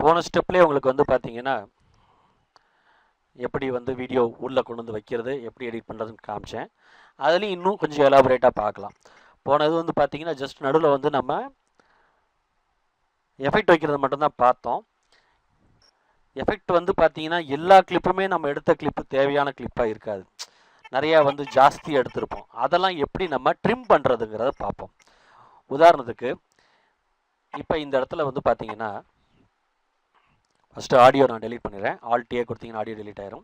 போன ஸ்டெப்லேயே உங்களுக்கு வந்து பார்த்தீங்கன்னா எப்படி வந்து வீடியோ உள்ளே கொண்டு வந்து வைக்கிறது, எப்படி எடிட் பண்ணுறதுன்னு காமிச்சேன். அதுலேயும் இன்னும் கொஞ்சம் எலாபரேட்டாக பார்க்கலாம். போனது வந்து பார்த்தீங்கன்னா ஜஸ்ட் நடுவில் வந்து நம்ம எஃபெக்ட் வைக்கிறது மட்டும்தான் பார்த்தோம். எஃபெக்ட் வந்து பார்த்தீங்கன்னா எல்லா கிளிப்புமே நம்ம எடுத்த கிளிப்பு தேவையான கிளிப்பாக இருக்காது. நிறையா வந்து ஜாஸ்தி எடுத்திருப்போம். அதெல்லாம் எப்படி நம்ம ட்ரிம் பண்ணுறதுங்கிறத பார்ப்போம். உதாரணத்துக்கு இப்போ இந்த இடத்துல வந்து பார்த்தீங்கன்னா ஃபஸ்ட்டு ஆடியோ நான் டெலீட் பண்ணிடுறேன். ஆல்டியே கொடுத்தீங்கன்னா ஆடியோ டெலீட் ஆயிரும்.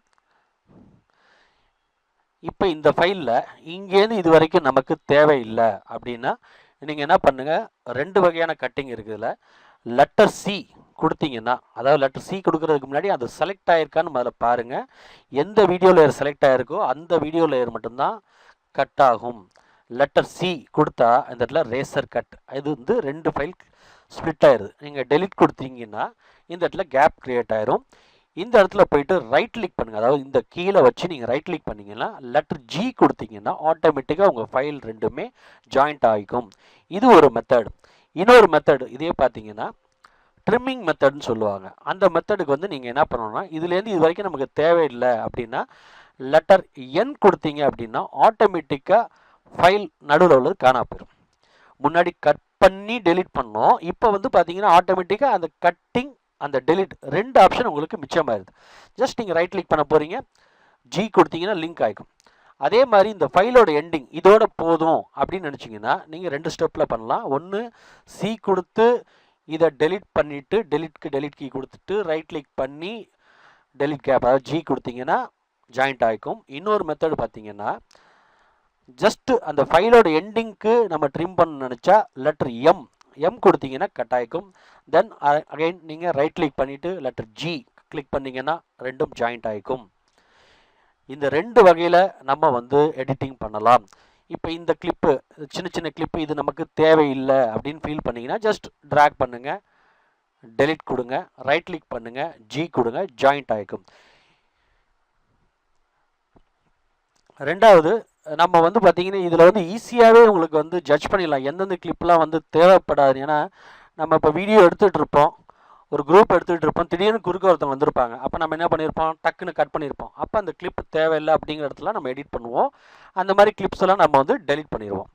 இப்போ இந்த ஃபைலில் இங்கேருந்து இது வரைக்கும் நமக்கு தேவையில்லை அப்படின்னா நீங்கள் என்ன பண்ணுங்கள், 2 வகையான கட்டிங் இருக்குதுல. லெட்டர் சி கொடுத்தீங்கன்னா, அதாவது லெட்டர் சி கொடுக்கறதுக்கு முன்னாடி அது செலக்ட் ஆகிருக்கான்னு முதல்ல பாருங்கள். எந்த வீடியோ லேயர் செலக்ட் ஆகிருக்கோ அந்த வீடியோ லேயர் மட்டும்தான் கட் ஆகும். லெட்டர் சி கொடுத்தா இந்த இடத்துல ரேசர் கட், இது வந்து 2 ஃபைல் ஸ்ப்ளிட் ஆயிடுது. நீங்கள் டெலிட் கொடுத்தீங்கன்னா இந்த இடத்துல கேப் கிரியேட் ஆயிரும். இந்த இடத்துல போயிட்டு ரைட் கிளிக் பண்ணுங்கள், அதாவது இந்த கீழே வச்சு நீங்கள் ரைட் கிளிக் பண்ணிங்கன்னா லெட்டர் ஜி கொடுத்தீங்கன்னா ஆட்டோமேட்டிக்காக உங்கள் ஃபைல் ரெண்டுமே ஜாயிண்ட் ஆகிக்கும். இது ஒரு மெத்தட். இன்னொரு மெத்தட் இதே பார்த்தீங்கன்னா ட்ரிம்மிங் மெத்தட்னு சொல்லுவாங்க. அந்த மெத்தடுக்கு வந்து நீங்கள் என்ன பண்ணணும்னா இதுலேருந்து இது வரைக்கும் நமக்கு தேவையில்லை அப்படின்னா லெட்டர் என் கொடுத்தீங்க அப்படின்னா ஆட்டோமேட்டிக்காக ஃபைல் நடுவில் உள்ளது காணா போயிடும். முன்னாடி கட் பண்ணி டெலிட் பண்ணோம், இப்போ வந்து பார்த்தீங்கன்னா ஆட்டோமேட்டிக்காக அந்த கட்டிங் அந்த டெலிட் 2 ஆப்ஷன் உங்களுக்கு மிச்சமாயிருது. ஜஸ்ட் நீங்கள் ரைட் கிளிக் பண்ண போகிறீங்க, ஜி கொடுத்தீங்கன்னா லிங்க் ஆகிக்கும். அதே மாதிரி இந்த ஃபைலோட எண்டிங் இதோட போதும் அப்படின்னு நினச்சிங்கன்னா நீங்கள் 2 ஸ்டெப்பில் பண்ணலாம். ஒன்று சி கொடுத்து இதை டெலிட் பண்ணிவிட்டு டெலிட் கீ கொடுத்துட்டு ரைட் கிளிக் பண்ணி டெலிட் கேப் அதாவது ஜி கொடுத்தீங்கன்னா ஜாயிண்ட் ஆகிக்கும். இன்னொரு மெத்தட் பார்த்தீங்கன்னா ஜஸ்ட் அந்த ஃபைலோட எண்டிங்க்கு நம்ம ட்ரிம் பண்ண நினச்சா லெட்டர் எம் கொடுத்தீங்கன்னா கட் ஆகிக்கும். தென் அகைன் நீங்கள் ரைட் கிளிக் பண்ணிவிட்டு லெட்டர் ஜி கிளிக் பண்ணிங்கன்னா ரெண்டும் ஜாயிண்ட் ஆகிக்கும். இந்த 2 வகையில் நம்ம வந்து எடிட்டிங் பண்ணலாம். இப்போ இந்த கிளிப்பு சின்ன சின்ன கிளிப்பு இது நமக்கு தேவையில்லை அப்படின்னு ஃபீல் பண்ணிங்கன்னா ஜஸ்ட் ட்ராக் பண்ணுங்கள், டெலிட் கொடுங்க, ரைட் கிளிக் பண்ணுங்கள், ஜி கொடுங்க, ஜாயிண்ட் ஆகிக்கும். ரெண்டாவது நம்ம வந்து பார்த்தீங்கன்னா இதில் வந்து ஈஸியாகவே உங்களுக்கு வந்து ஜட்ஜ் பண்ணிடலாம் எந்தெந்த கிளிப்லாம் வந்து தேவைப்படாது. ஏன்னா நம்ம இப்போ வீடியோ எடுத்துகிட்டு இருப்போம், ஒரு குரூப் எடுத்துகிட்டு இருப்போம், திடீர்னு குறுக்க ஒருத்தவங்க வந்திருப்பாங்க. அப்போ நம்ம என்ன பண்ணியிருப்போம், டக்குன்னு கட் பண்ணியிருப்போம். அப்போ அந்த கிளிப் தேவையில்லை அப்படிங்கிற இடத்துல நம்ம எடிட் பண்ணுவோம். அந்த மாதிரி கிளிப்ஸ் எல்லாம் நம்ம வந்து டெலிட் பண்ணிடுவோம்.